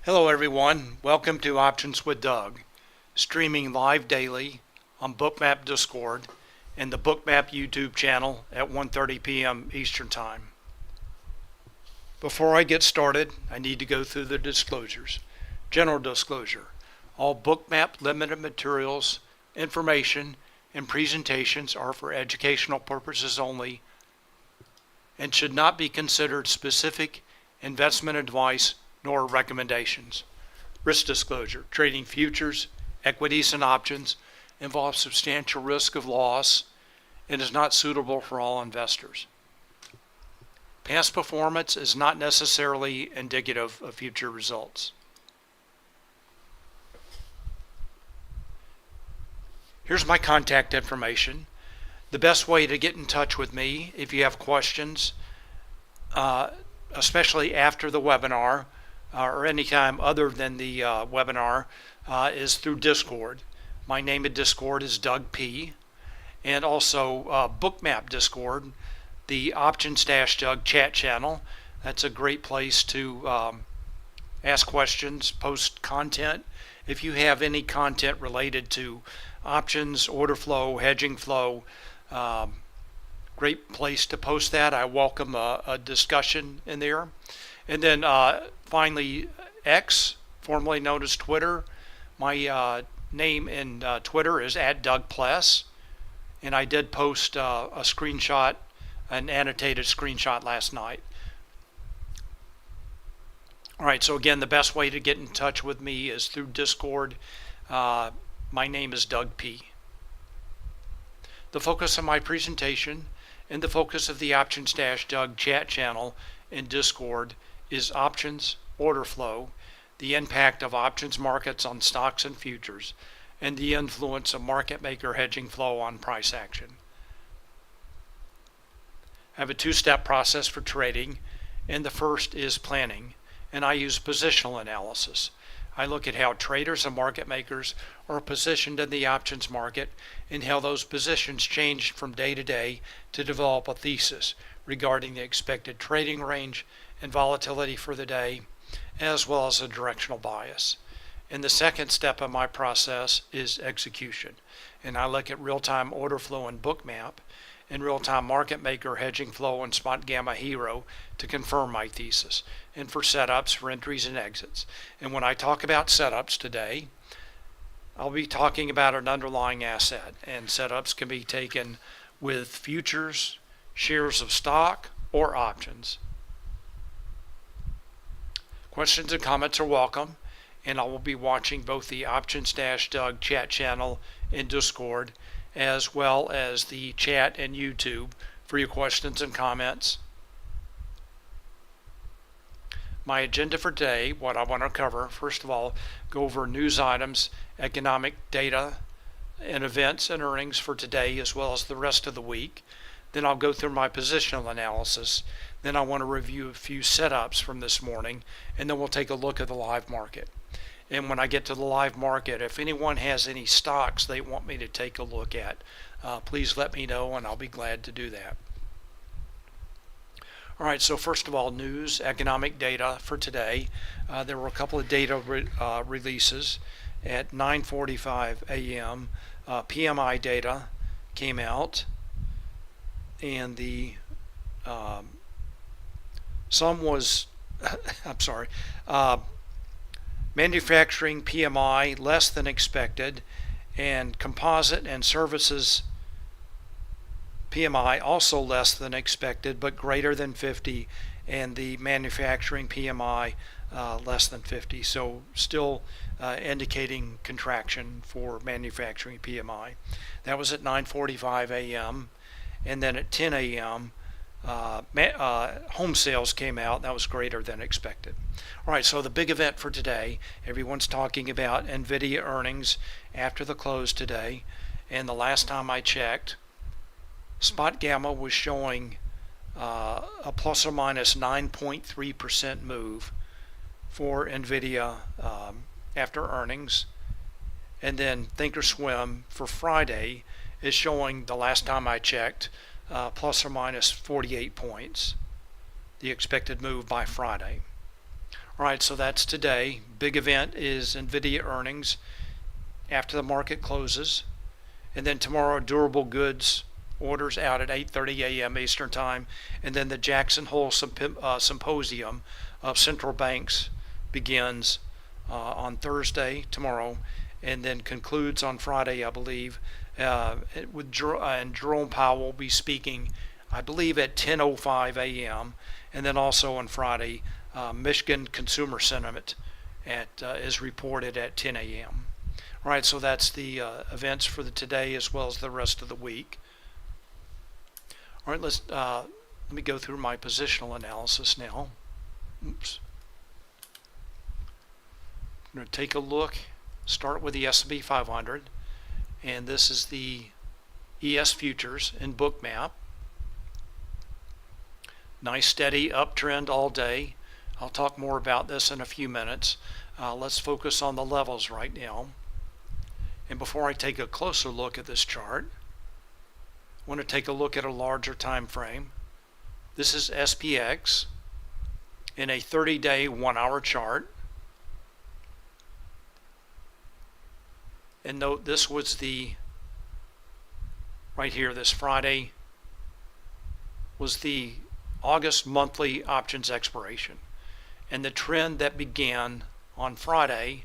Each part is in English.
Hello everyone, welcome to Options with Doug, streaming live daily on Bookmap Discord and the Bookmap YouTube channel at 1:30 p.m. Eastern Time. Before I get started, I need to go through the disclosures. General disclosure: all Bookmap limited materials, information, and presentations are for educational purposes only and should not be considered specific investment advice nor recommendations. Risk disclosure: trading futures, equities, and options involves substantial risk of loss and is not suitable for all investors. Past performance is not necessarily indicative of future results. Here's my contact information. The best way to get in touch with me if you have questions, especially after the webinar, or any time other than the webinar, is through Discord. My name in Discord is Doug P. And also Bookmap Discord, the Options-Doug chat channel. That's a great place to ask questions, post content. If you have any content related to options, order flow, hedging flow, great place to post that. I welcome a discussion in there. And then finally, X, formerly known as Twitter. My name in Twitter is @DougPless, and I did post a screenshot, an annotated screenshot last night. All right, so again, the best way to get in touch with me is through Discord. My name is Doug P. The focus of my presentation and the focus of the Options-Doug chat channel in Discord is options, order flow, the impact of options markets on stocks and futures, and the influence of market maker hedging flow on price action. I have a two-step process for trading, and the first is planning, and I use positional analysis. I look at how traders and market makers are positioned in the options market and how those positions change from day to day to develop a thesis regarding the expected trading range and volatility for the day, as well as a directional bias. And the second step of my process is execution. And I look at real-time order flow in Bookmap and real-time market maker hedging flow in Spotgamma Hero to confirm my thesis, and for setups for entries and exits. And when I talk about setups today, I'll be talking about an underlying asset, and setups can be taken with futures, shares of stock, or options. Questions and comments are welcome, and I will be watching both the Options-Doug chat channel in Discord as well as the chat and YouTube for your questions and comments. My agenda for today, what I want to cover: first of all, go over news items, economic data, and events and earnings for today as well as the rest of the week. Then I'll go through my positional analysis. Then I want to review a few setups from this morning, and then we'll take a look at the live market. And when I get to the live market, if anyone has any stocks they want me to take a look at, please let me know, and I'll be glad to do that. All right, so first of all, news, economic data for today. There were a couple of data releases at 9:45 a.m. PMI data came out, and the manufacturing PMI less than expected, and composite and services PMI also less than expected but greater than 50, and the manufacturing PMI less than 50. So still indicating contraction for manufacturing PMI. That was at 9:45 a.m. and then at 10 a.m. Home sales came out. That was greater than expected. All right, so the big event for today, everyone's talking about NVIDIA earnings after the close today, and the last time I checked, Spotgamma was showing a plus or minus 9.3% move for NVIDIA after earnings, and then Thinkorswim for Friday is showing, the last time I checked, plus or minus 48 points, the expected move by Friday. All right, so that's today. Big event is NVIDIA earnings after the market closes. And then tomorrow, durable goods orders out at 8:30 a.m. Eastern Time. And then the Jackson Hole Symposium of central banks begins on Thursday, tomorrow, and then concludes on Friday, I believe. And Jerome Powell will be speaking, I believe, at 10:05 a.m. And then also on Friday, Michigan consumer sentiment is reported at 10 a.m. All right, so that's the events for today as well as the rest of the week. All right, let me go through my positional analysis now. Oops. I'm going to take a look. Start with the S&P 500, and this is the ES futures in Bookmap. Nice steady uptrend all day. I'll talk more about this in a few minutes. Let's focus on the levels right now. And before I take a closer look at this chart, I want to take a look at a larger time frame. This is SPX in a 30-day 1-hour chart. And note this was right here, this Friday was the August monthly options expiration. And the trend that began on Friday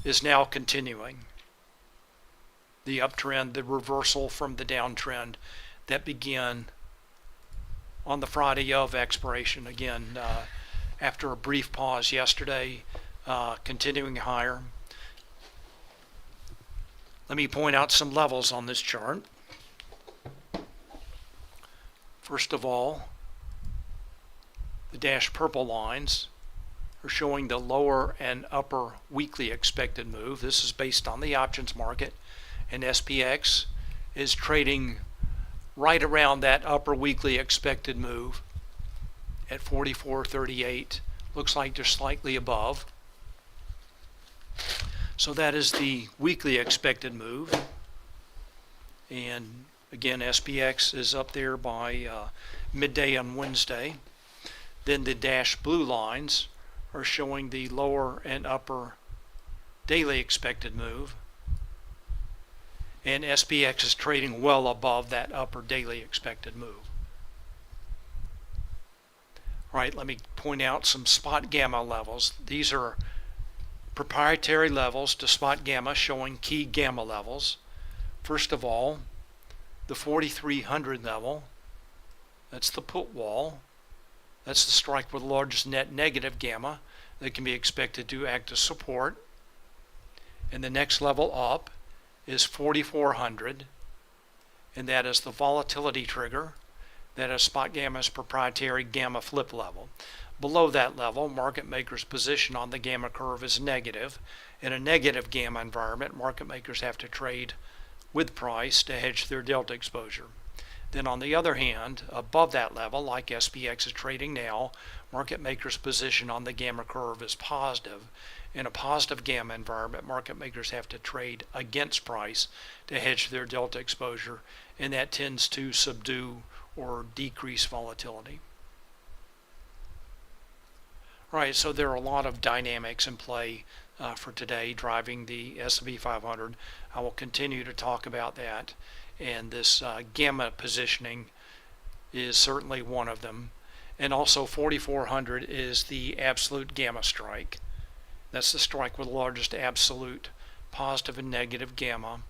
is now continuing. The uptrend, the reversal from the downtrend that began on the Friday of expiration. Again, after a brief pause yesterday, continuing higher. Let me point out some levels on this chart. First of all, the dashed purple lines are showing the lower and upper weekly expected move. This is based on the options market, and SPX is trading right around that upper weekly expected move at 44.38. Looks like they're slightly above. So that is the weekly expected move. And again, SPX is up there by midday on Wednesday. Then the dashed blue lines are showing the lower and upper daily expected move. And SPX is trading well above that upper daily expected move. All right, let me point out some Spotgamma levels. These are proprietary levels to Spotgamma, showing key gamma levels. First of all, the 4300 level, that's the put wall. That's the strike with the largest net negative gamma that can be expected to act as support. And the next level up is 4400, and that is the volatility trigger. That is Spotgamma's proprietary gamma flip level. Below that level, market makers' position on the gamma curve is negative. In a negative gamma environment, market makers have to trade with price to hedge their delta exposure. Then on the other hand, above that level, like SPX is trading now, market makers' position on the gamma curve is positive. In a positive gamma environment, market makers have to trade against price to hedge their delta exposure, and that tends to subdue or decrease volatility. All right, so there are a lot of dynamics in play for today driving the S&P 500. I will continue to talk about that, and this gamma positioning is certainly one of them. And also 4400 is the absolute gamma strike. That's the strike with the largest absolute positive and negative gamma.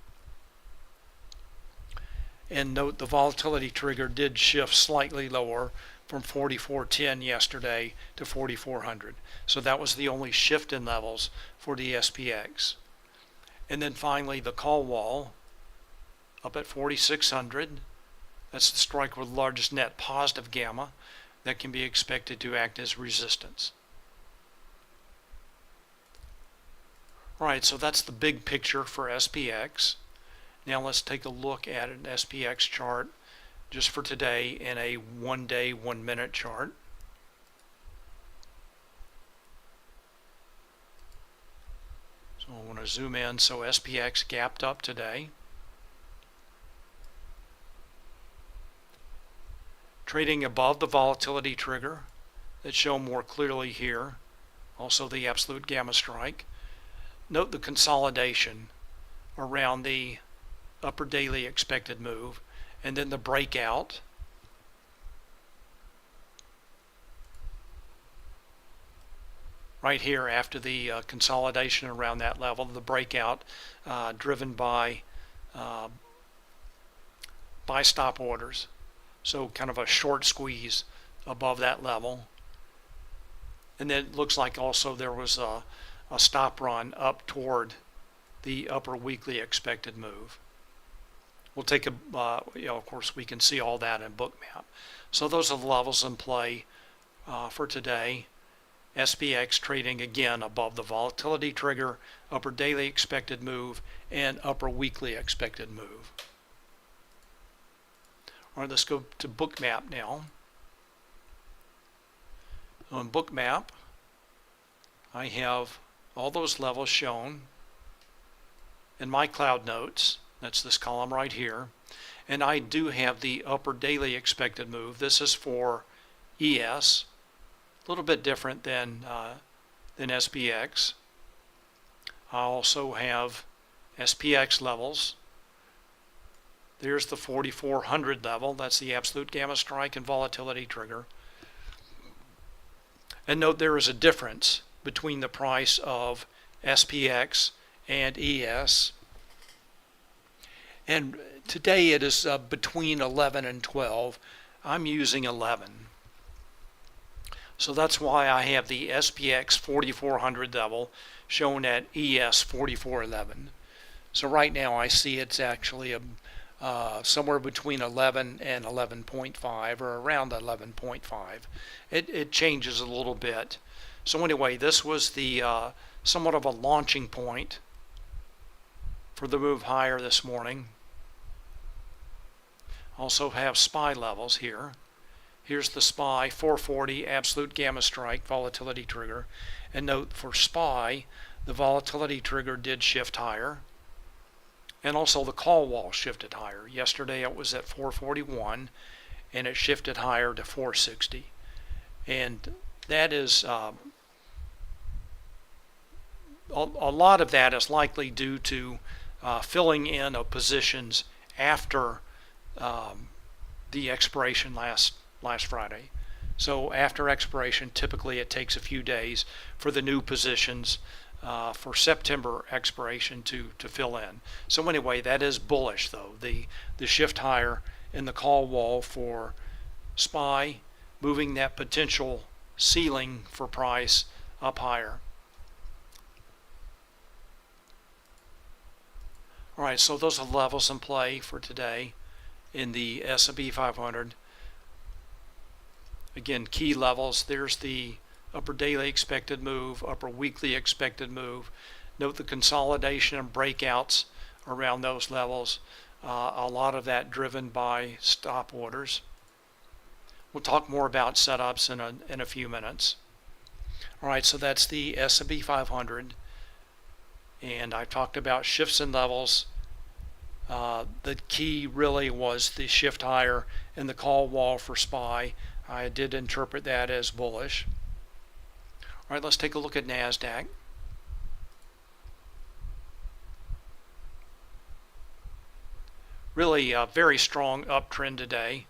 And note the volatility trigger did shift slightly lower from 4410 yesterday to 4400. So that was the only shift in levels for the SPX. And then finally the call wall up at 4600. That's the strike with the largest net positive gamma that can be expected to act as resistance. All right, so that's the big picture for SPX. Now let's take a look at an SPX chart just for today in a 1-day, 1-minute chart. So I want to zoom in. So SPX gapped up today. Trading above the volatility trigger. that show more clearly here. Also the absolute gamma strike. Note the consolidation around the upper daily expected move, and then the breakout. Right here after the consolidation around that level, the breakout driven by stop orders. So kind of a short squeeze above that level. And then it looks like also there was a stop run up toward the upper weekly expected move. We'll take of course we can see all that in Bookmap. So those are the levels in play for today. SPX trading again above the volatility trigger, upper daily expected move, and upper weekly expected move. All right, let's go to Bookmap now. On Bookmap, I have all those levels shown in my cloud notes. That's this column right here. And I do have the upper daily expected move. This is for ES. A little bit different than SPX. I also have SPX levels. There's the 4400 level. That's the absolute gamma strike and volatility trigger. And note there is a difference between the price of SPX and ES. And today it is between 11 and 12. I'm using 11. So that's why I have the SPX 4400 level shown at ES 4411. So right now I see it's actually somewhere between 11 and 11.5, or around 11.5. It changes a little bit. So anyway, this was the somewhat of a launching point for the move higher this morning. Also have SPY levels here. Here's the SPY 440 absolute gamma strike volatility trigger. And note for SPY, the volatility trigger did shift higher. And also the call wall shifted higher. Yesterday it was at 441 and it shifted higher to 460. And that is a lot of that is likely due to filling in of positions after the expiration last Friday. So after expiration, typically it takes a few days for the new positions for September expiration to fill in. So anyway, that is bullish though. The shift higher in the call wall for SPY, moving that potential ceiling for price up higher. All right, so those are the levels in play for today in the S&P 500. Again, key levels. There's the upper daily expected move, upper weekly expected move. Note the consolidation and breakouts around those levels. A lot of that driven by stop orders. We'll talk more about setups in a few minutes. All right, so that's the S&P 500. And I talked about shifts and levels. The key really was the shift higher in the call wall for SPY. I did interpret that as bullish. All right, let's take a look at NASDAQ. Really a very strong uptrend today.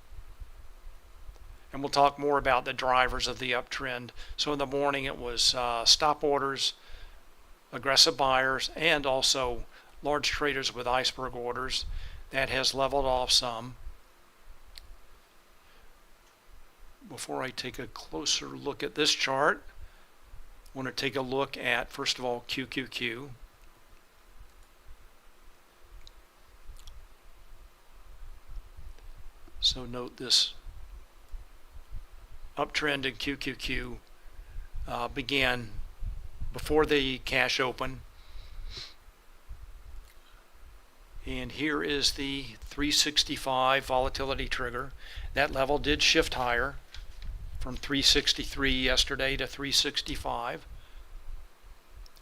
And we'll talk more about the drivers of the uptrend. So in the morning it was stop orders, aggressive buyers, and also large traders with iceberg orders. That has leveled off some. Before I take a closer look at this chart, I want to take a look at, first of all, QQQ. So note this uptrend in QQQ began before the cash open. And here is the 365 volatility trigger. That level did shift higher from 363 yesterday to 365.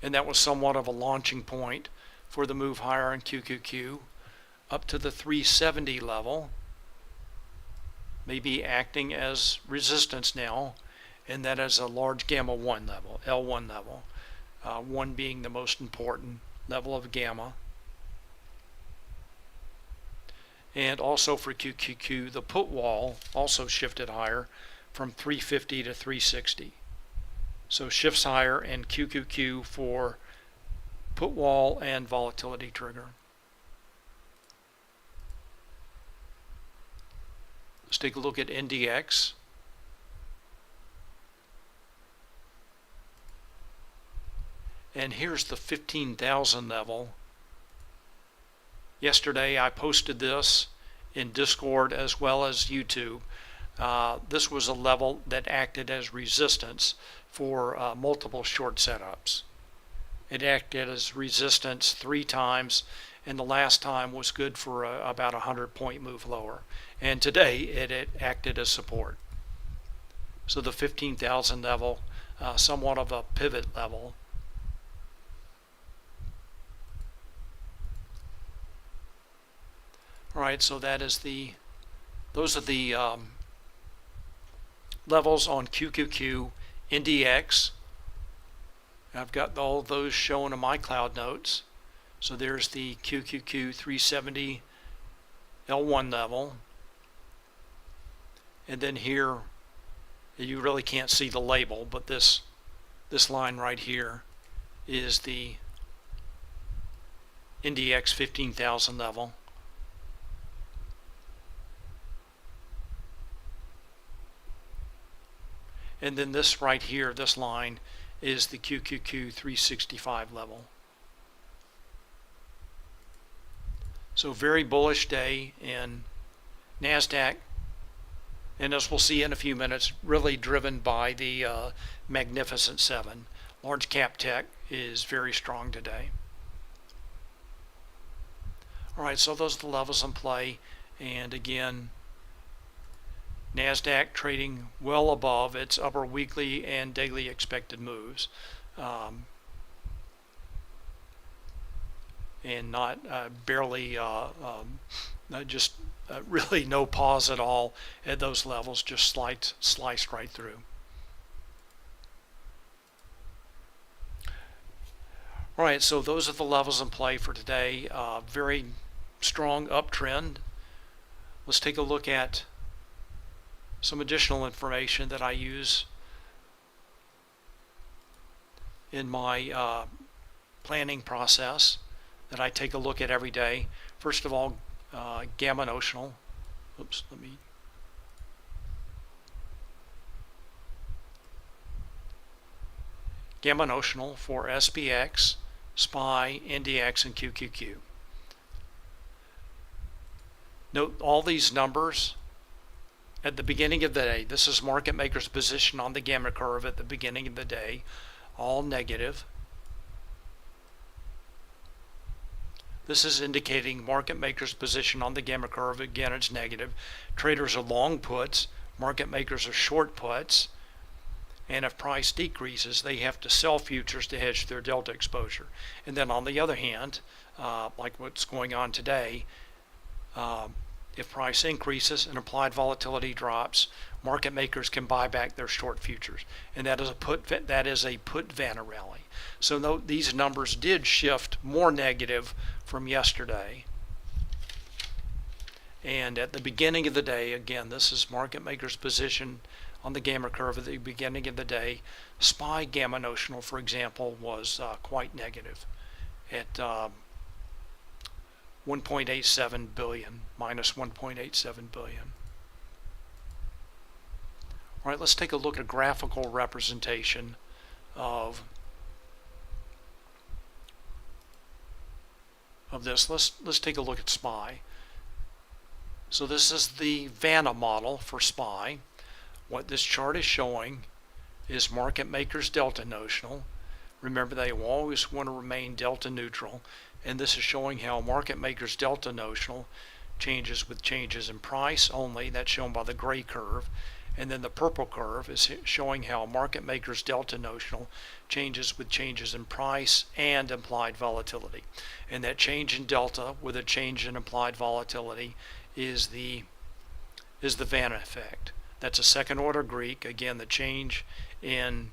And that was somewhat of a launching point for the move higher in QQQ up to the 370 level, maybe acting as resistance now. and that is a large gamma 1 level, L1 level, 1 being the most important level of gamma. And also for QQQ, the put wall also shifted higher from 350 to 360. So shifts higher in QQQ for put wall and volatility trigger. Let's take a look at NDX. And here's the 15,000 level. Yesterday I posted this in Discord as well as YouTube. This was a level that acted as resistance for multiple short setups. It acted as resistance 3 times, and the last time was good for about a 100-point move lower. And today it acted as support. So the 15,000 level, somewhat of a pivot level. All right, so those are the levels on QQQ, NDX. I've got all those shown in my cloud notes. So there's the QQQ 370 L1 level. And then here, you really can't see the label, but this line right here is the NDX 15,000 level. And then this right here, this line, is the QQQ 365 level. So very bullish day in NASDAQ. And as we'll see in a few minutes, really driven by the Magnificent Seven. Large cap tech is very strong today. All right, so those are the levels in play. And again, NASDAQ trading well above its upper weekly and daily expected moves. And not barely, just really no pause at all at those levels, just sliced right through. All right, so those are the levels in play for today. Very strong uptrend. Let's take a look at some additional information that I use in my planning process that I take a look at every day. First of all, gamma notional. Oops, gamma notional for SPX, SPY, NDX, and QQQ. Note all these numbers at the beginning of the day. This is market maker's position on the gamma curve at the beginning of the day, all negative. This is indicating market maker's position on the gamma curve. Again, it's negative. Traders are long puts, market makers are short puts, and if price decreases, they have to sell futures to hedge their delta exposure. And then on the other hand, like what's going on today, if price increases and implied volatility drops, market makers can buy back their short futures, and that is a put Vanna rally. So note these numbers did shift more negative from yesterday. And at the beginning of the day, again, this is market maker's position on the gamma curve at the beginning of the day. SPY gamma notional, for example, was quite negative at 1.87 billion, minus 1.87 billion. All right, let's take a look at a graphical representation of this. Let's take a look at SPY. So this is the Vanna model for SPY. What this chart is showing is market makers delta notional. Remember, they always want to remain delta neutral, and this is showing how market makers delta notional changes with changes in price only. That's shown by the gray curve. And then the purple curve is showing how market makers delta notional changes with changes in price and implied volatility. And that change in delta with a change in implied volatility is the Vanna effect. That's a second order Greek. Again, the change in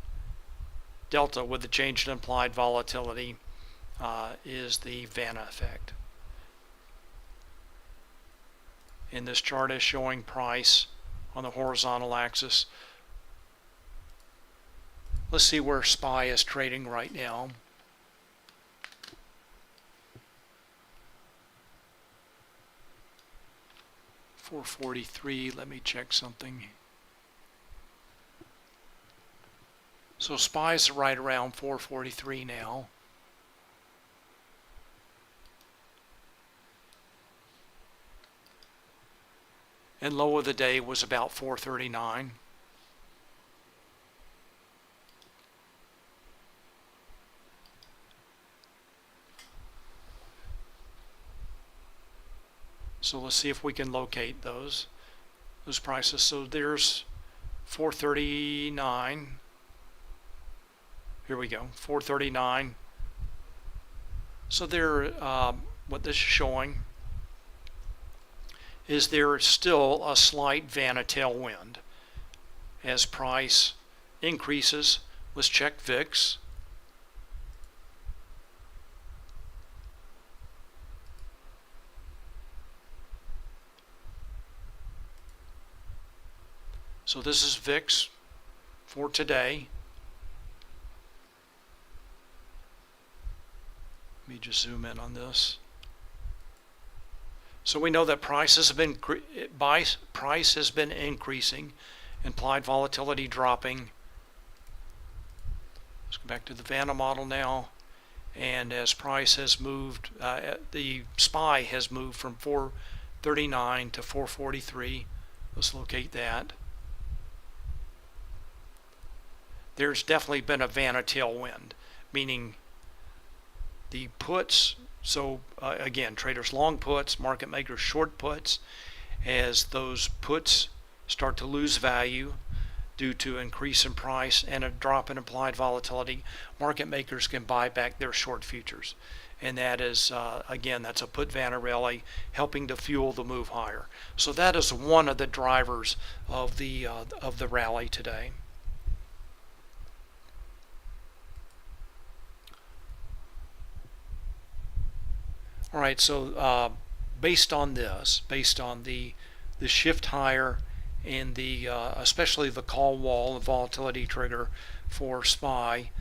delta with the change in implied volatility is the Vanna effect. And this chart is showing price on the horizontal axis. Let's see where SPY is trading right now. $443. Let me check something. So SPY's right around 443 now. And low of the day was about 439. So let's see if we can locate those prices. So there's 439. Here we go, 439. So there, what this is showing is there is still a slight Vanna tailwind as price increases. Let's check VIX. So this is VIX for today. Let me just zoom in on this. So we know that price has been increasing, implied volatility dropping. Let's go back to the Vanna model now. And as price has moved, the SPY has moved from 439 to 443. Let's locate that. There's definitely been a Vanna tailwind, meaning the puts, so again, traders long puts, market makers short puts. As those puts start to lose value due to increase in price and a drop in implied volatility, market makers can buy back their short futures. And that is, again, that's a put Vanna rally helping to fuel the move higher. So that is one of the drivers of the rally today. All right, so based on this, based on the shift higher and the especially the call wall and volatility trigger for SPY,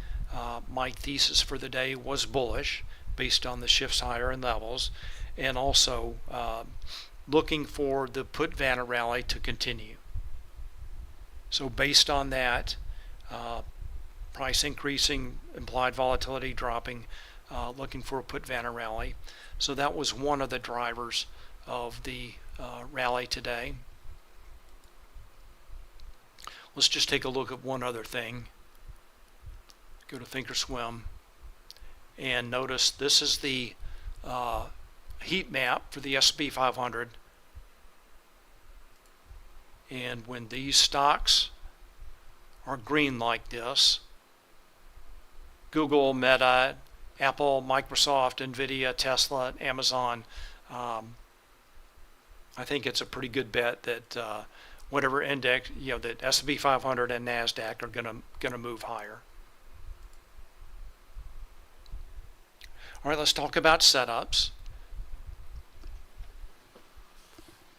my thesis for the day was bullish based on the shifts higher and levels, and also looking for the put Vanna rally to continue. So based on that, price increasing, implied volatility dropping, looking for a put Vanna rally. So that was one of the drivers of the rally today. Let's just take a look at one other thing. Go to Thinkorswim and notice this is the heat map for the S&P 500. And when these stocks are green like this, Google, Meta, Apple, Microsoft, Nvidia, Tesla, Amazon, I think it's a pretty good bet that whatever index, that S&P 500 and NASDAQ are gonna move higher. All right, let's talk about setups.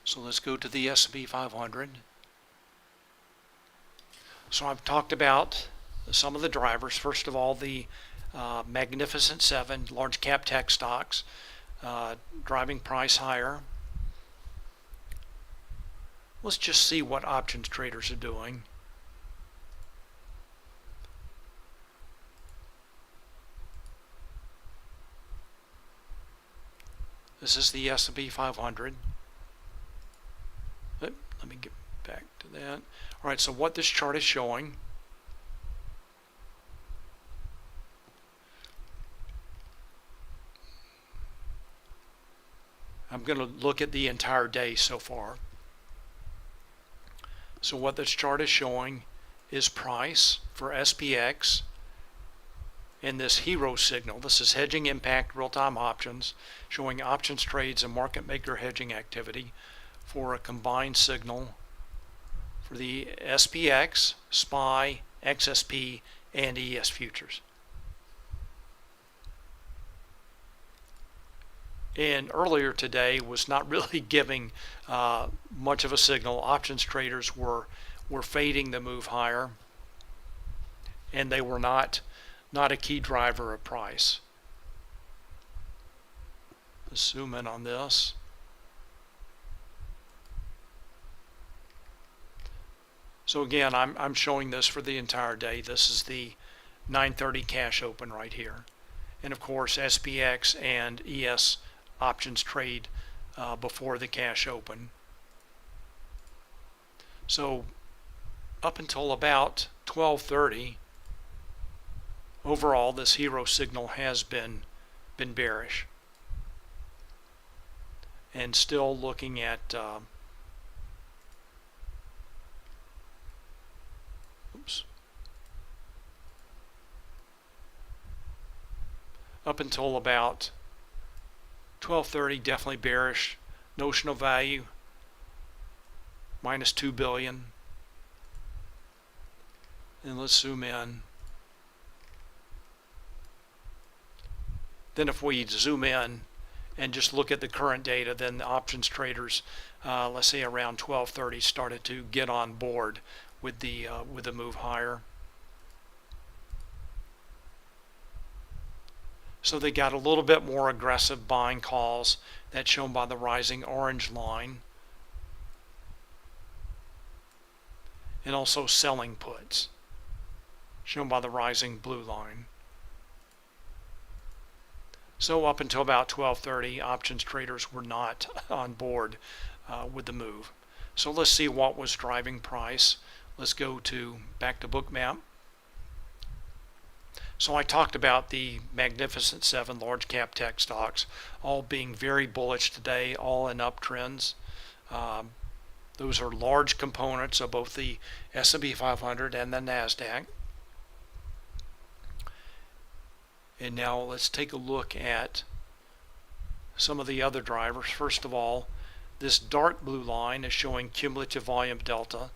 So let's go to the S&P 500. So I've talked about some of the drivers. First of all, the Magnificent Seven, large cap tech stocks, driving price higher. Let's just see what options traders are doing. This is the S&P 500. Let me get back to that. All right, so what this chart is showing, I'm going to look at the entire day so far. So what this chart is showing is price for SPX in this hero signal. This is hedging impact real-time options, showing options trades and market maker hedging activity for a combined signal for the SPX, SPY, XSP, and ES futures. And earlier today was not really giving much of a signal. Options traders were fading the move higher, and they were not a key driver of price. Let's zoom in on this. So again, I'm showing this for the entire day. This is the 9:30 cash open right here, and of course SPX and ES options trade before the cash open. So up until about 12:30, overall this hero signal has been bearish, and still looking at up until about 12:30, definitely bearish. Notional value minus 2 billion. And let's zoom in. Then if we zoom in and just look at the current data, then the options traders, let's say around 12:30, started to get on board with the move higher. So they got a little bit more aggressive buying calls. That's shown by the rising orange line, and also selling puts, shown by the rising blue line. So up until about 12:30, options traders were not on board with the move. So let's see what was driving price. Let's go back to Bookmap. So I talked about the Magnificent Seven large cap tech stocks all being very bullish today, all in uptrends. Those are large components of both the S&P 500 and the NASDAQ. And now let's take a look at some of the other drivers. First of all, this dark blue line is showing cumulative volume delta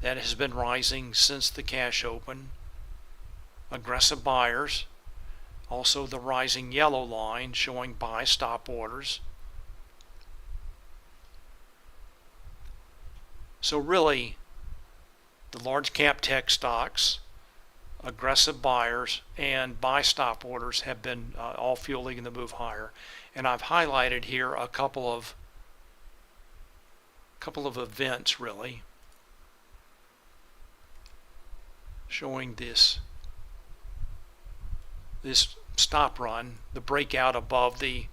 that has been rising since the cash open. Aggressive buyers. Also the rising yellow line showing buy stop orders. So really, the large cap tech stocks, aggressive buyers, and buy stop orders have been all fueling the move higher. And I've highlighted here a couple of events really showing this stop run, the breakout above the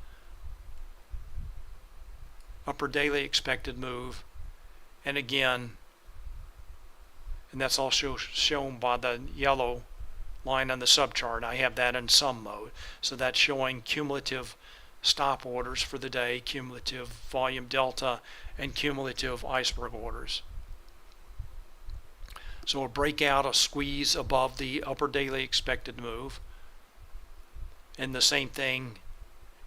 upper daily expected move, and again, and that's also shown by the yellow line on the subchart. I have that in sum mode, so that's showing cumulative stop orders for the day, cumulative volume delta, and cumulative iceberg orders. So a breakout, a squeeze above the upper daily expected move, and the same thing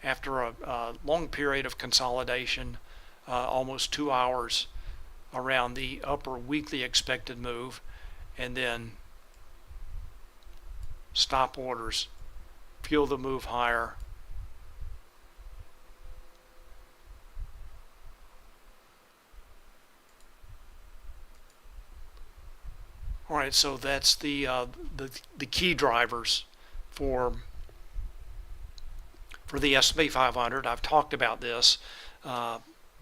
after a long period of consolidation, almost 2 hours around the upper weekly expected move, and then stop orders fuel the move higher. All right, so that's the key drivers for the S&P 500. I've talked about this.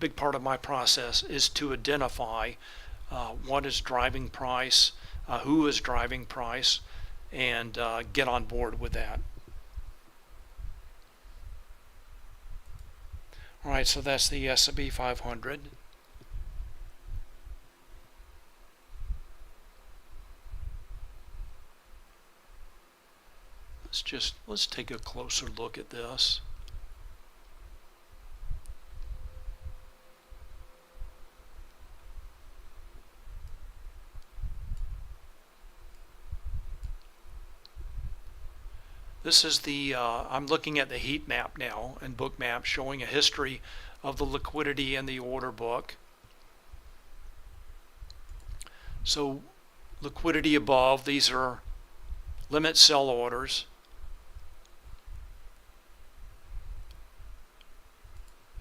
Big part of my process is to identify what is driving price, who is driving price, and get on board with that. All right, so that's the S&P 500. Let's take a closer look at this. This is I'm looking at the heat map now in Bookmap, showing a history of the liquidity in the order book. So liquidity above, these are limit sell orders.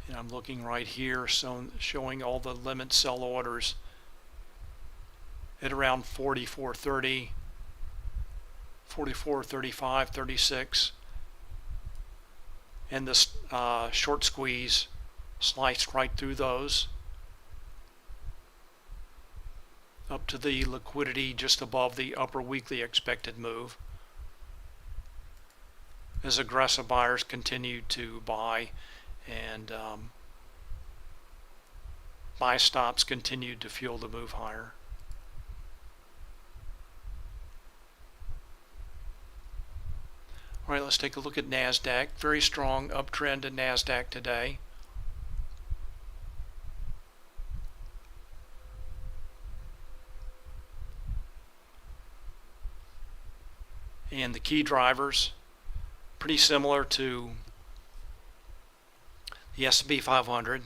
And I'm looking right here, so showing all the limit sell orders at around 44.30, 44.35, 36. And this short squeeze sliced right through those up to the liquidity just above the upper weekly expected move as aggressive buyers continue to buy, and buy stops continued to fuel the move higher. All right, let's take a look at NASDAQ. Very strong uptrend in NASDAQ today. And the key drivers, pretty similar to the S&P 500.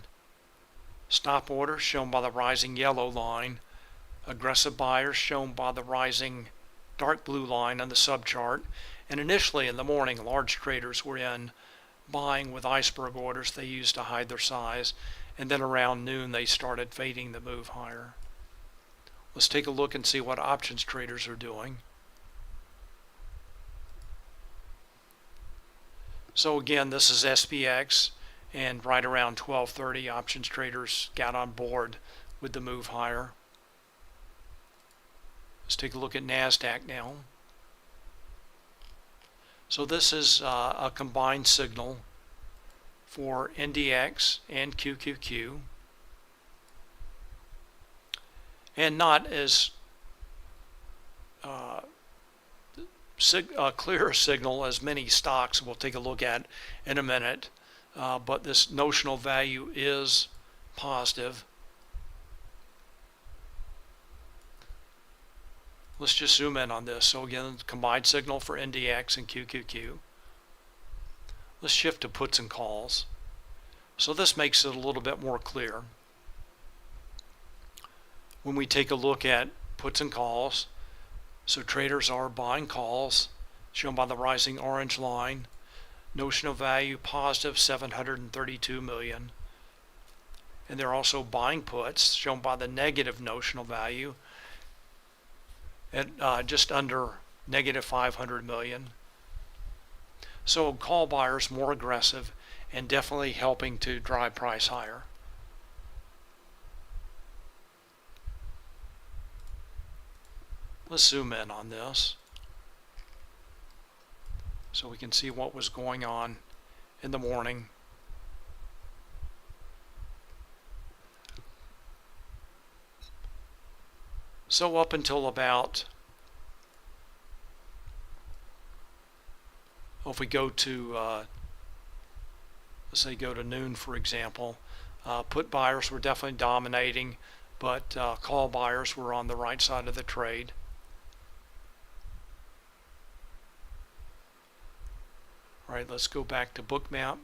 Stop orders shown by the rising yellow line. Aggressive buyers shown by the rising dark blue line on the subchart. And initially in the morning, large traders were in buying with iceberg orders they used to hide their size. And then around noon, they started fading the move higher. Let's take a look and see what options traders are doing. So again, this is SPX, and right around 12:30, options traders got on board with the move higher. Let's take a look at NASDAQ now. So this is a combined signal for NDX and QQQ, and not as clear a signal as many stocks we'll take a look at in a minute, but this notional value is positive. Let's just zoom in on this. So again, combined signal for NDX and QQQ. Let's shift to puts and calls. So this makes it a little bit more clear. When we take a look at puts and calls, so traders are buying calls, shown by the rising orange line. Notional value positive 732 million. And they're also buying puts, shown by the negative notional value at just under negative 500 million. So call buyers more aggressive and definitely helping to drive price higher. Let's zoom in on this so we can see what was going on in the morning. So up until about, if we go to, let's say go to noon for example, put buyers were definitely dominating, but call buyers were on the right side of the trade. All right, let's go back to Bookmap.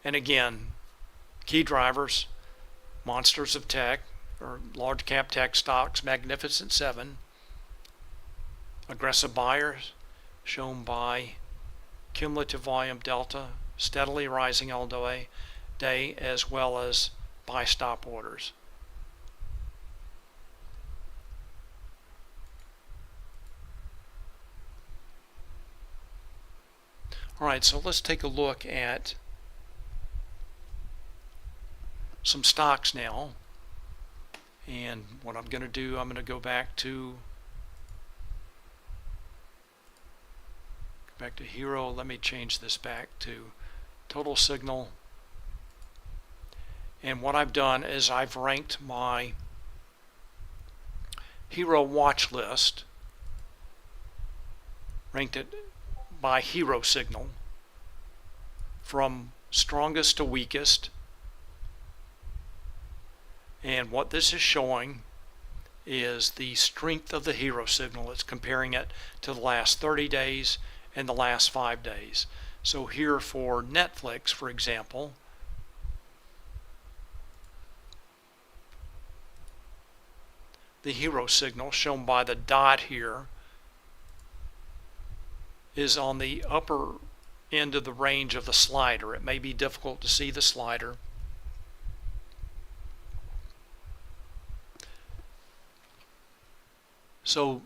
And again, key drivers, monsters of tech, or large cap tech stocks, Magnificent Seven. Aggressive buyers, shown by cumulative volume delta, steadily rising all day, as well as buy stop orders. All right, so let's take a look at some stocks now. And what I'm going to do, I'm going to go back to Hero. Let me change this back to Total Signal. And what I've done is I've ranked my Hero watch list, ranked it by Hero signal from strongest to weakest. And what this is showing is the strength of the Hero signal. It's comparing it to the last 30 days and the last 5 days. So here for Netflix, for example, the hero signal shown by the dot here is on the upper end of the range of the slider. It may be difficult to see the slider. So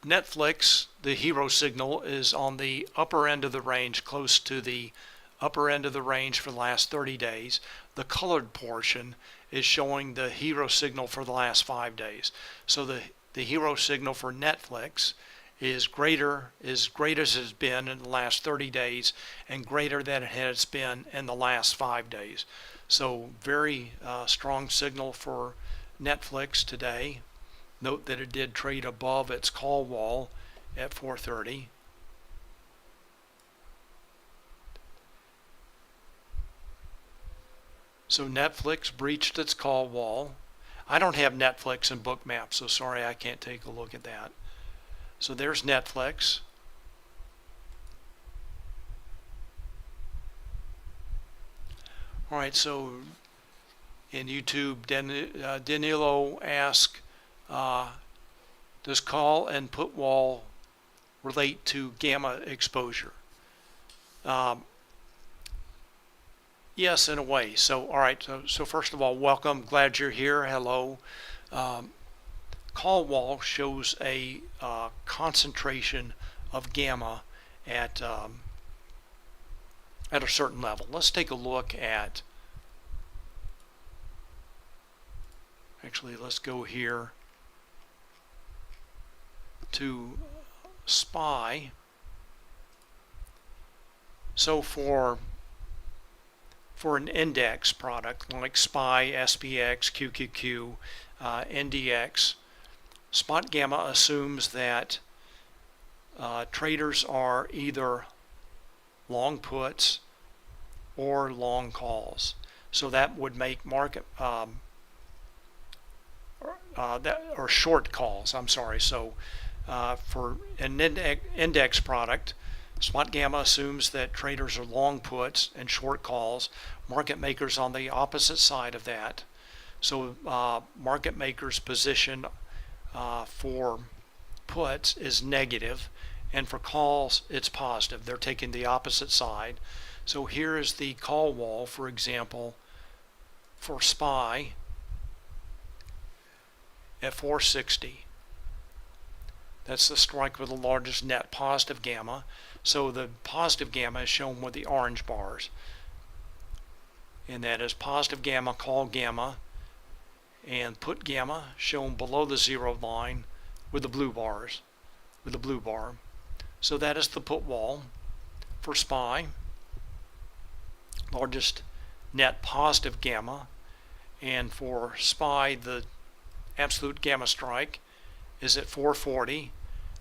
Netflix, the hero signal, is on the upper end of the range, close to the upper end of the range for the last 30 days. The colored portion is showing the hero signal for the last 5 days. So the hero signal for Netflix is great as it has been in the last 30 days and greater than it has been in the last 5 days. So very strong signal for Netflix today. Note that it did trade above its call wall at 4:30. So Netflix breached its call wall. I don't have Netflix and Bookmap, so sorry I can't take a look at that. So there's Netflix. All right, so in YouTube, Danilo asked, does call and put wall relate to gamma exposure? Yes, in a way. So, all right. So first of all, welcome. Glad you're here. Hello. Call wall shows a concentration of gamma at a certain level. Let's take a look at. Actually, let's go here to SPY. So for an index product like SPY, SPX, QQQ, NDX, Spotgamma assumes that traders are either long puts or long calls. So that would make market or short calls. I'm sorry. So for an index product, Spotgamma assumes that traders are long puts and short calls. Market makers on the opposite side of that. So market makers' position for puts is negative, and for calls it's positive. They're taking the opposite side. So here is the call wall, for example, for SPY at 460. That's the strike with the largest net positive gamma. So the positive gamma is shown with the orange bars. And that is positive gamma, call gamma, and put gamma shown below the zero line with the blue bars, with the blue bar. So that is the put wall for SPY. Largest net positive gamma. And for SPY, the absolute gamma strike is at 440.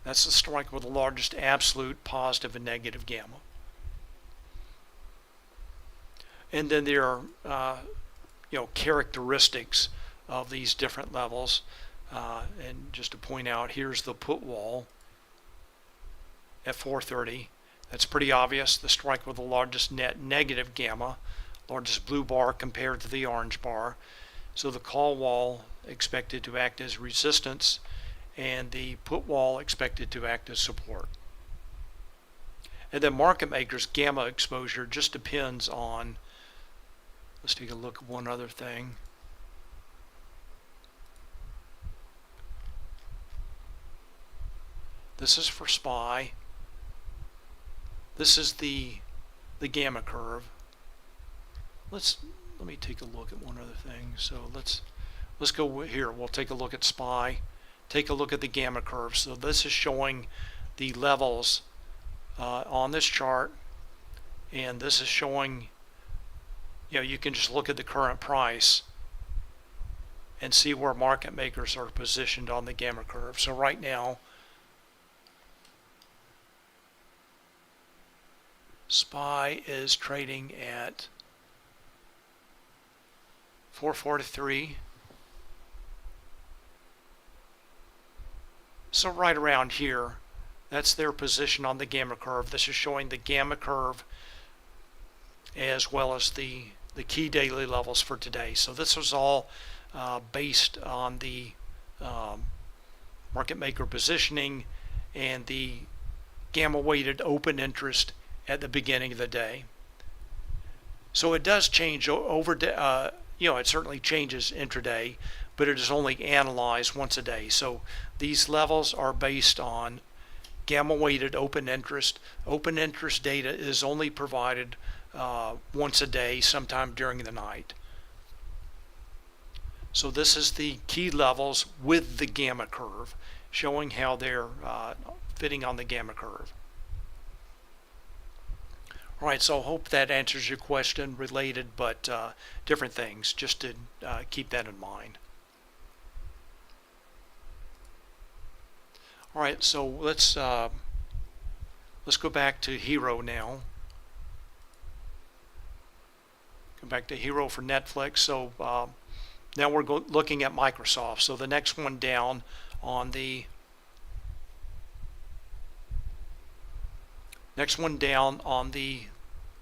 That's the strike with the largest absolute positive and negative gamma. And then there are characteristics of these different levels. And just to point out, here's the put wall at 430. That's pretty obvious. The strike with the largest net negative gamma, largest blue bar compared to the orange bar. So the call wall expected to act as resistance, and the put wall expected to act as support. And then market makers' gamma exposure just depends on, let's take a look at one other thing. This is for SPY. This is the gamma curve. Let me take a look at one other thing. So let's go here. We'll take a look at SPY. Take a look at the gamma curve. So this is showing the levels on this chart, and this is showing, you can just look at the current price and see where market makers are positioned on the gamma curve. So right now, SPY is trading at 443. So right around here, that's their position on the gamma curve. This is showing the gamma curve as well as the key daily levels for today. So this was all based on the market maker positioning, and the gamma weighted open interest at the beginning of the day. So it does change over, it certainly changes intraday, but it is only analyzed once a day. So these levels are based on gamma weighted open interest. Open interest data is only provided once a day, sometime during the night. So this is the key levels with the gamma curve, showing how they're fitting on the gamma curve. All right, so I hope that answers your question, related but different things, just to keep that in mind. All right, so let's go back to Hero now. Go back to Hero for Netflix. So now we're looking at Microsoft. So the next one down on the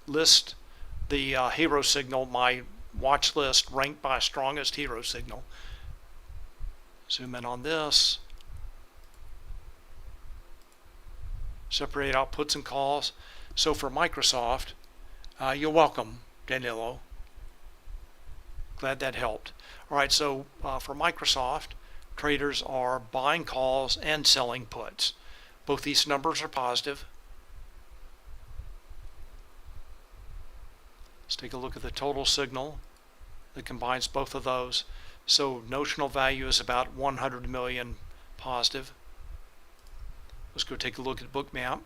list, the hero signal, my watch list ranked by strongest hero signal. Zoom in on this. Separate out puts and calls. So for Microsoft, you're welcome, Danilo. Glad that helped. All right, so for Microsoft, traders are buying calls and selling puts. Both these numbers are positive. Let's take a look at the total signal that combines both of those. So notional value is about 100 million positive. Let's go take a look at Bookmap.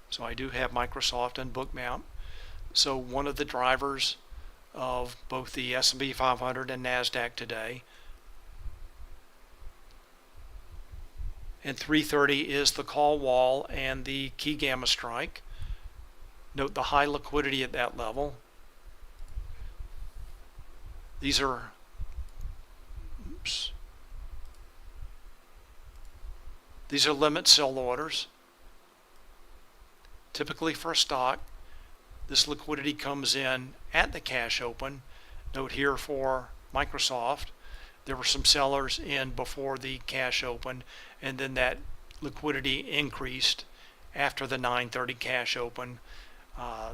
So I do have Microsoft and Bookmap. So one of the drivers of both the S&P 500 and NASDAQ today. And 330 is the call wall and the key gamma strike. Note the high liquidity at that level. These are limit sell orders. Typically for a stock, this liquidity comes in at the cash open. Note here for Microsoft, there were some sellers in before the cash open, and then that liquidity increased after the 9:30 cash open.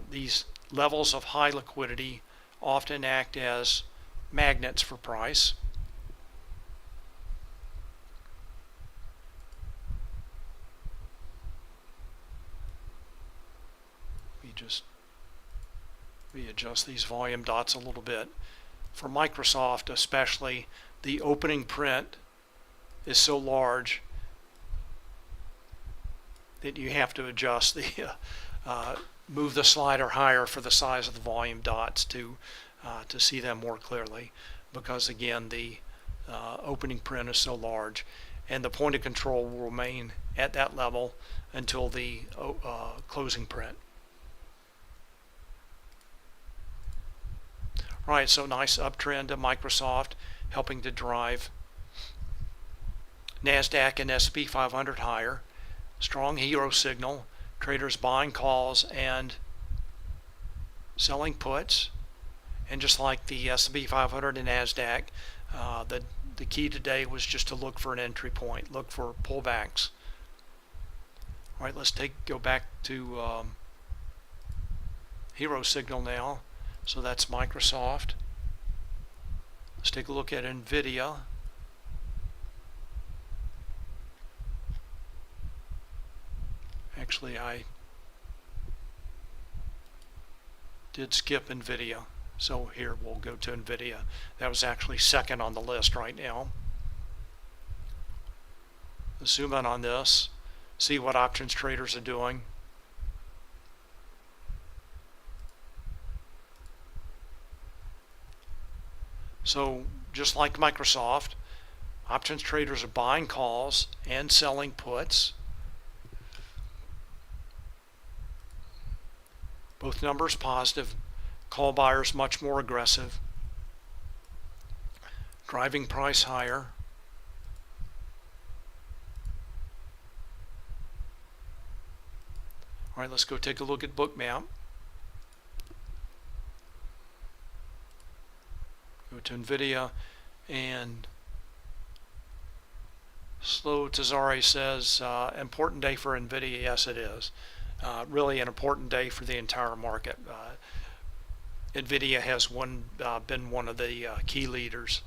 These levels of high liquidity often act as magnets for price. We adjust these volume dots a little bit. For Microsoft especially, the opening print is so large that you have to adjust the move the slider higher for the size of the volume dots to see them more clearly, because again the opening print is so large, and the point of control will remain at that level until the closing print. All right, so nice uptrend of Microsoft, helping to drive NASDAQ and S&P 500 higher. Strong hero signal, traders buying calls and selling puts. And just like the S&P 500 and NASDAQ, the key today was just to look for an entry point, look for pullbacks. All right, let's go back to hero signal now. So that's Microsoft. Let's take a look at NVIDIA. Actually, I did skip NVIDIA. So here we'll go to NVIDIA. That was actually second on the list right now. Let's zoom in on this, see what options traders are doing. So just like Microsoft, options traders are buying calls and selling puts. Both numbers positive. Call buyers much more aggressive, driving price higher. All right, let's go take a look at Bookmap. Go to NVIDIA, and Slow Tazari says, important day for NVIDIA. Yes, it is. Really an important day for the entire market. NVIDIA has been one of the key leaders,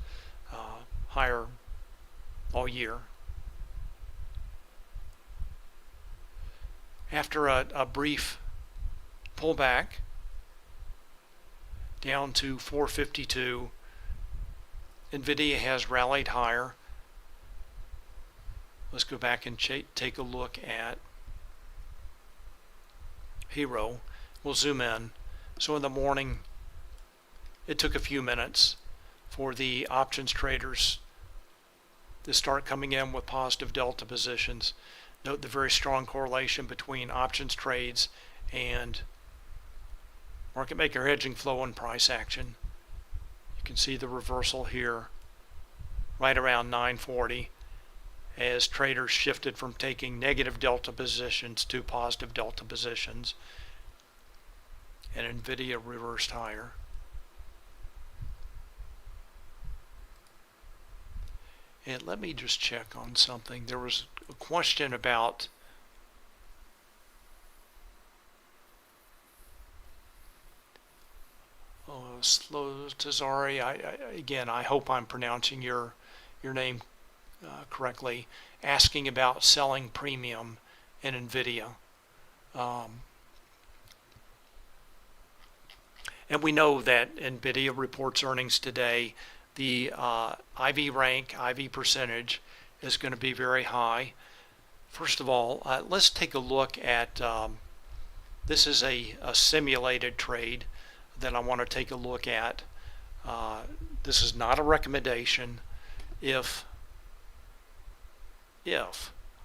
higher all year. After a brief pullback down to 452, NVIDIA has rallied higher. Let's go back and take a look at Hero. We'll zoom in. So in the morning, it took a few minutes for the options traders to start coming in with positive delta positions. Note the very strong correlation between options trades and market maker hedging flow and price action. You can see the reversal here right around 940 as traders shifted from taking negative delta positions to positive delta positions, and NVIDIA reversed higher. And let me just check on something. There was a question about Slow Tazari. Again, I hope I'm pronouncing your name correctly, asking about selling premium in NVIDIA. And we know that NVIDIA reports earnings today. The IV rank, IV percentage is going to be very high. First of all, let's take a look at, this is a simulated trade that I want to take a look at. This is not a recommendation. If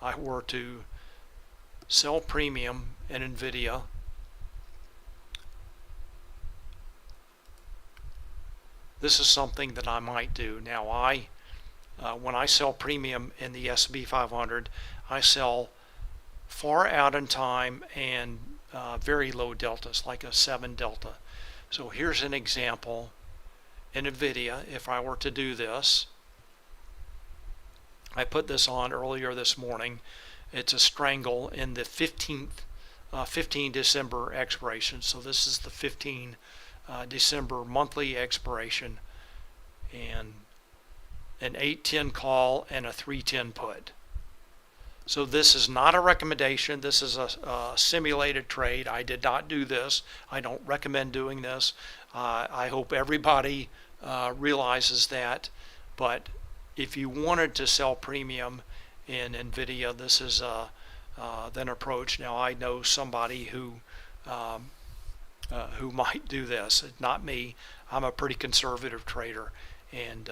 I were to sell premium in NVIDIA, this is something that I might do. Now, when I sell premium in the S&P 500, I sell far out in time and very low deltas, like a 7 delta. So here's an example in NVIDIA. If I were to do this, I put this on earlier this morning. It's a strangle in the 15 December expiration. So this is the 15 December monthly expiration, and an 810 call and a 310 put. So this is not a recommendation. This is a simulated trade. I did not do this. I don't recommend doing this. I hope everybody realizes that. But if you wanted to sell premium in NVIDIA, this is an approach. Now, I know somebody who might do this. Not me. I'm a pretty conservative trader, and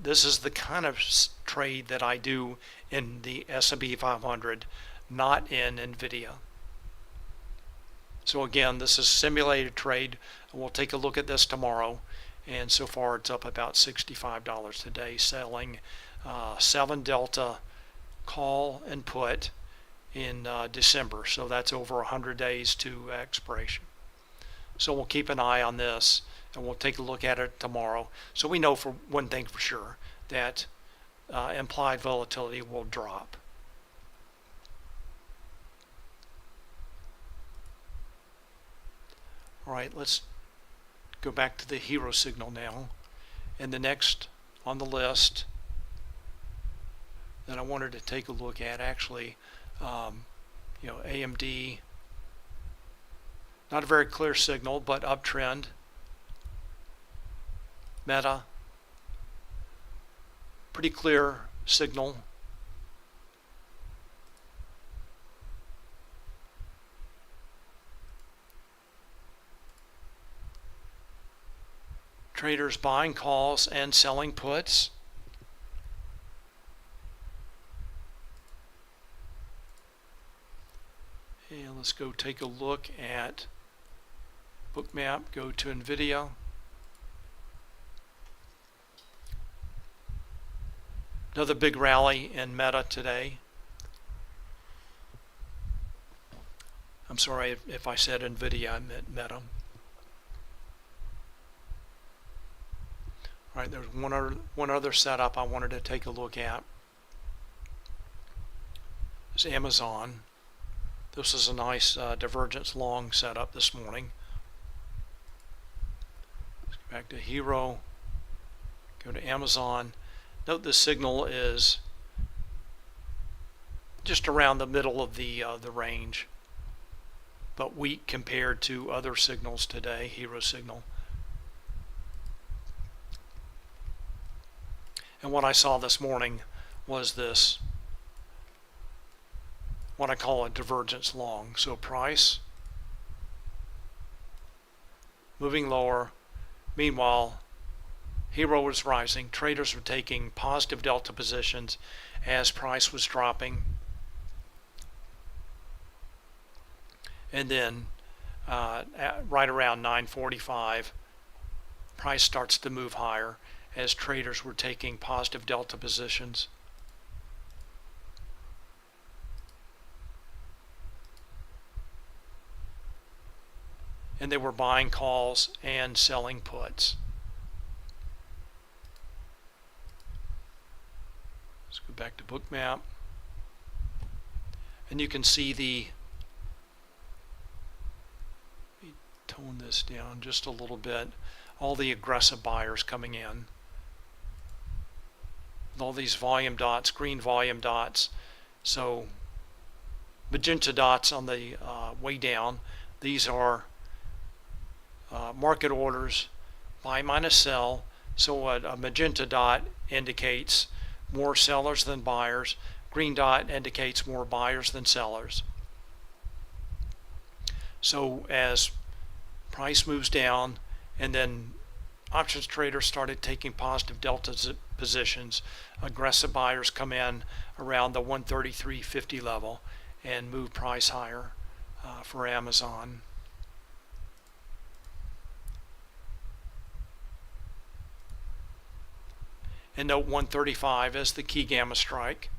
this is the kind of trade that I do in the S&P 500, not in NVIDIA. So again, this is simulated trade. We'll take a look at this tomorrow, and so far it's up about $65 today, selling 7 delta call and put in December. So that's over 100 days to expiration. So we'll keep an eye on this, and we'll take a look at it tomorrow. So we know for one thing for sure, that implied volatility will drop. All right, let's go back to the hero signal now. And the next on the list that I wanted to take a look at, actually, AMD, not a very clear signal, but uptrend. Meta, pretty clear signal. Traders buying calls and selling puts. And let's go take a look at Bookmap, go to NVIDIA. Another big rally in Meta today. I'm sorry if I said NVIDIA, I meant Meta. All right, there's one other setup I wanted to take a look at. is Amazon. This is a nice divergence long setup this morning. Let's go back to Hero, go to Amazon. Note the signal is just around the middle of the range, but weak compared to other signals today, Hero signal. And what I saw this morning was this, what I call a divergence long. So price moving lower. Meanwhile, Hero was rising. Traders were taking positive delta positions as price was dropping. And then right around 9:45, price starts to move higher as traders were taking positive delta positions. And they were buying calls and selling puts. Let's go back to Bookmap. And you can see let me tone this down just a little bit, all the aggressive buyers coming in. All these volume dots, green volume dots. So magenta dots on the way down. These are market orders, buy minus sell. So a magenta dot indicates more sellers than buyers. Green dot indicates more buyers than sellers. So as price moves down, and then options traders started taking positive delta positions, aggressive buyers come in around the 133.50 level and move price higher for Amazon. And note 135 as the key gamma strike.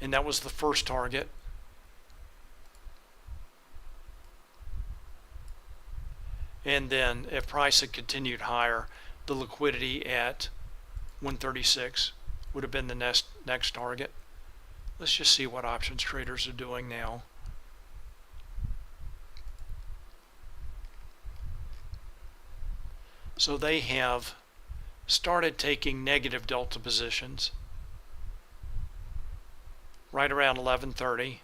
And that was the first target. And then if price had continued higher, the liquidity at 136 would have been the next target. Let's just see what options traders are doing now. So they have started taking negative delta positions right around 11:30.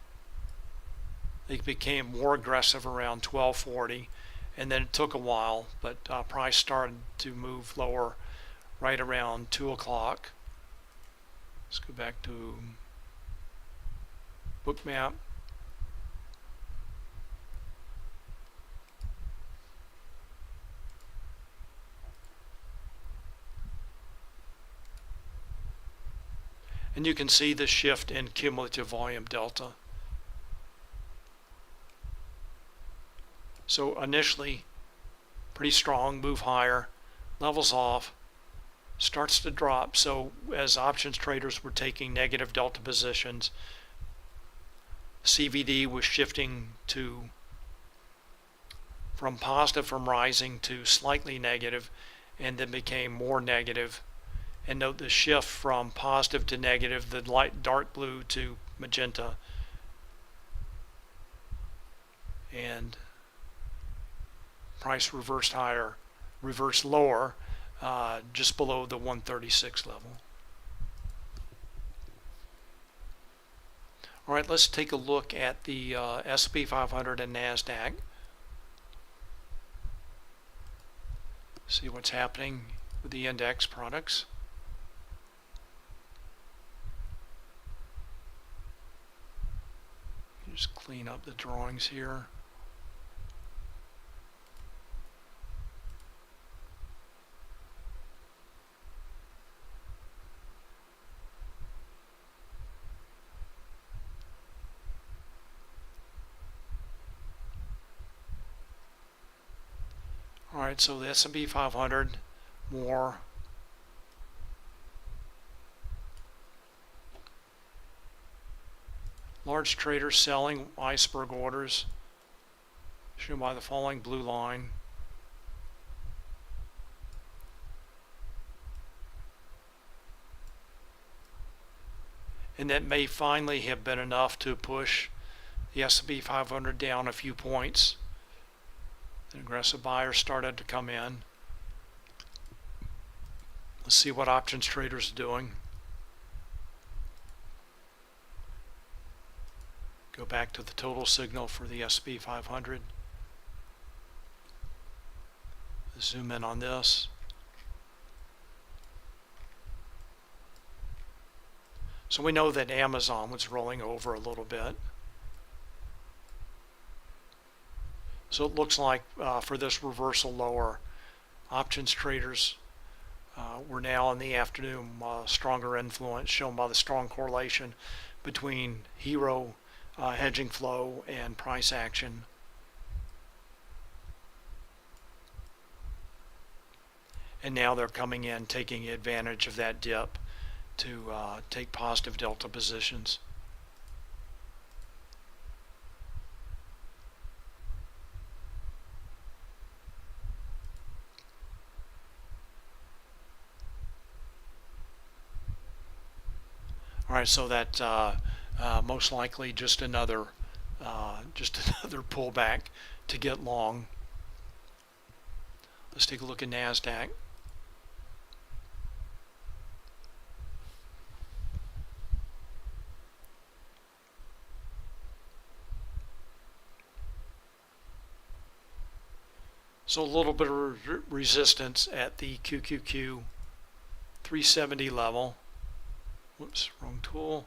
They became more aggressive around 12:40, and then it took a while, but price started to move lower right around 2 o'clock. Let's go back to Bookmap. And you can see the shift in cumulative volume delta. So initially, pretty strong, move higher, levels off, starts to drop. So as options traders were taking negative delta positions, CVD was shifting from positive, from rising to slightly negative, and then became more negative. And note the shift from positive to negative, the light dark blue to magenta, and price reversed higher, reversed lower, just below the 136 level. All right, let's take a look at the S&P 500 and NASDAQ. See what's happening with the index products. Just clean up the drawings here. All right, so the S&P 500 more large traders selling iceberg orders, shown by the following blue line. and that may finally have been enough to push the S&P 500 down a few points. An aggressive buyers started to come in. Let's see what options traders are doing. Go back to the total signal for the S&P 500. Zoom in on this. So we know that Amazon was rolling over a little bit. So it looks like for this reversal lower, options traders were now in the afternoon stronger influence shown by the strong correlation between hero hedging flow and price action. And now they're coming in taking advantage of that dip to take positive delta positions. All right, so that most likely just another pullback to get long. Let's take a look at NASDAQ. So a little bit of resistance at the QQQ 370 level. Whoops, wrong tool.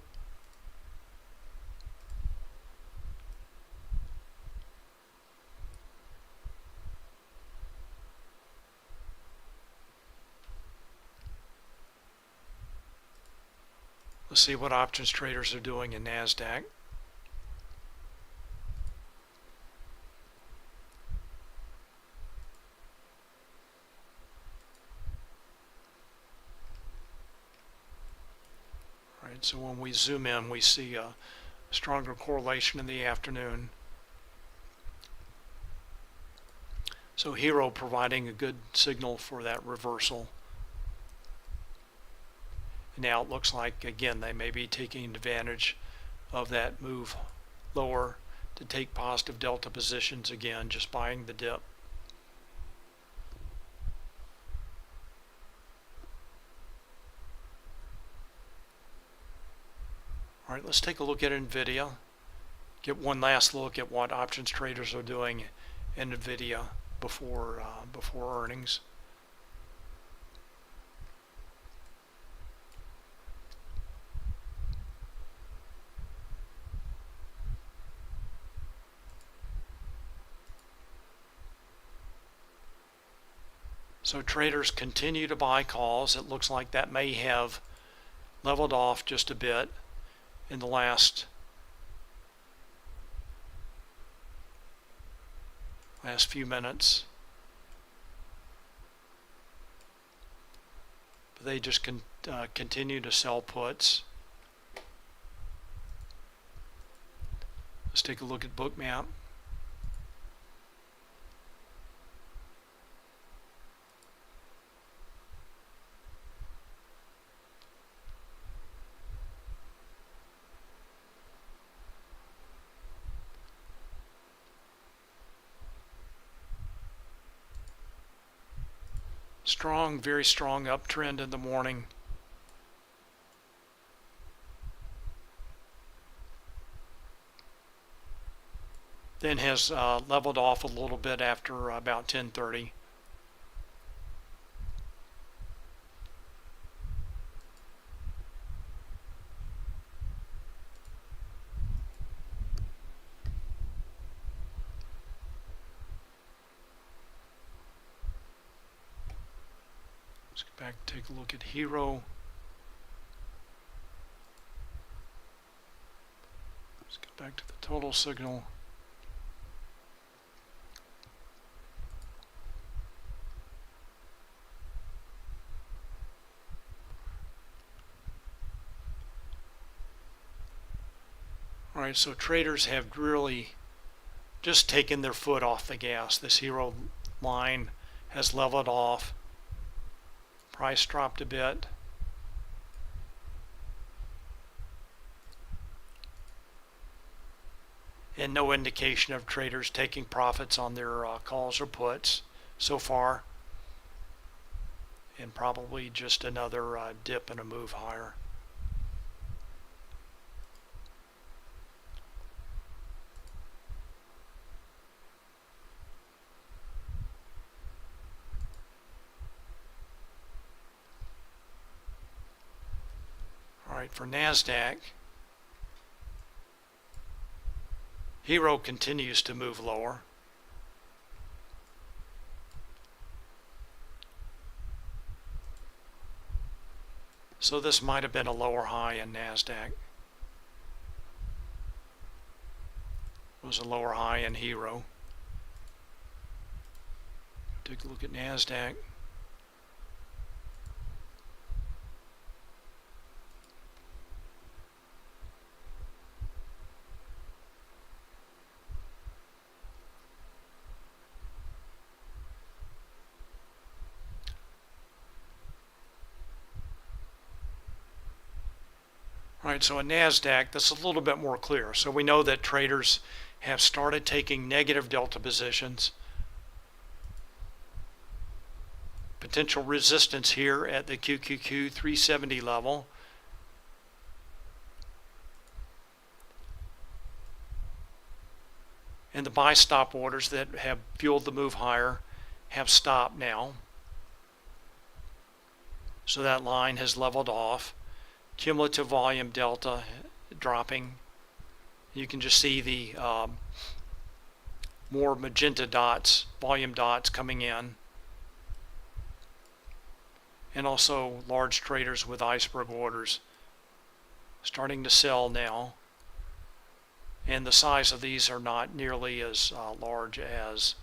Let's see what options traders are doing in NASDAQ. So when we zoom in, we see a stronger correlation in the afternoon. So Hero providing a good signal for that reversal. Now it looks like, again, they may be taking advantage of that move lower to take positive delta positions again, just buying the dip. All right, let's take a look at NVIDIA. Get one last look at what options traders are doing in NVIDIA before earnings. So traders continue to buy calls. It looks like that may have leveled off just a bit in the last few minutes. But they just continue to sell puts. Let's take a look at Bookmap. Strong, very strong uptrend in the morning. Then has leveled off a little bit after about 10:30. Let's get back and take a look at Hero. Let's get back to the total signal. All right, so traders have really just taken their foot off the gas. This Hero line has leveled off. Price dropped a bit. and no indication of traders taking profits on their calls or puts so far, and probably just another dip and a move higher. All right, for NASDAQ, Hero continues to move lower. So this might have been a lower high in NASDAQ. It was a lower high in Hero. Take a look at NASDAQ. All right, so in NASDAQ, this is a little bit more clear. So we know that traders have started taking negative delta positions. Potential resistance here at the QQQ 370 level. And the buy stop orders that have fueled the move higher have stopped now. So that line has leveled off. Cumulative volume delta dropping. You can just see the more magenta dots, volume dots coming in. And also large traders with iceberg orders starting to sell now. And the size of these are not nearly as large as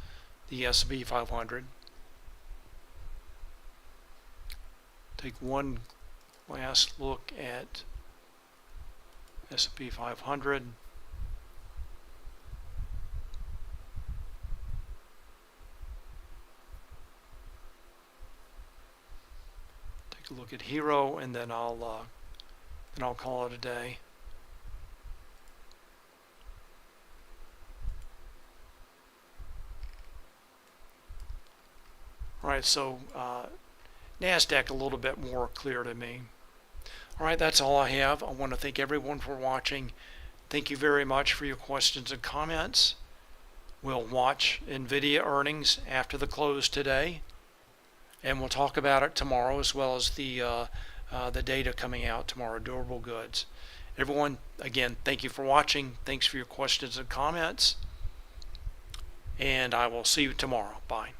the S&P 500. Take one last look at S&P 500. Take a look at Hero, and then I'll call it a day. All right, so NASDAQ a little bit more clear to me. All right, that's all I have. I want to thank everyone for watching. Thank you very much for your questions and comments. We'll watch NVIDIA earnings after the close today, and we'll talk about it tomorrow, as well as the data coming out tomorrow, durable goods. Everyone, again, thank you for watching. Thanks for your questions and comments, and I will see you tomorrow. Bye.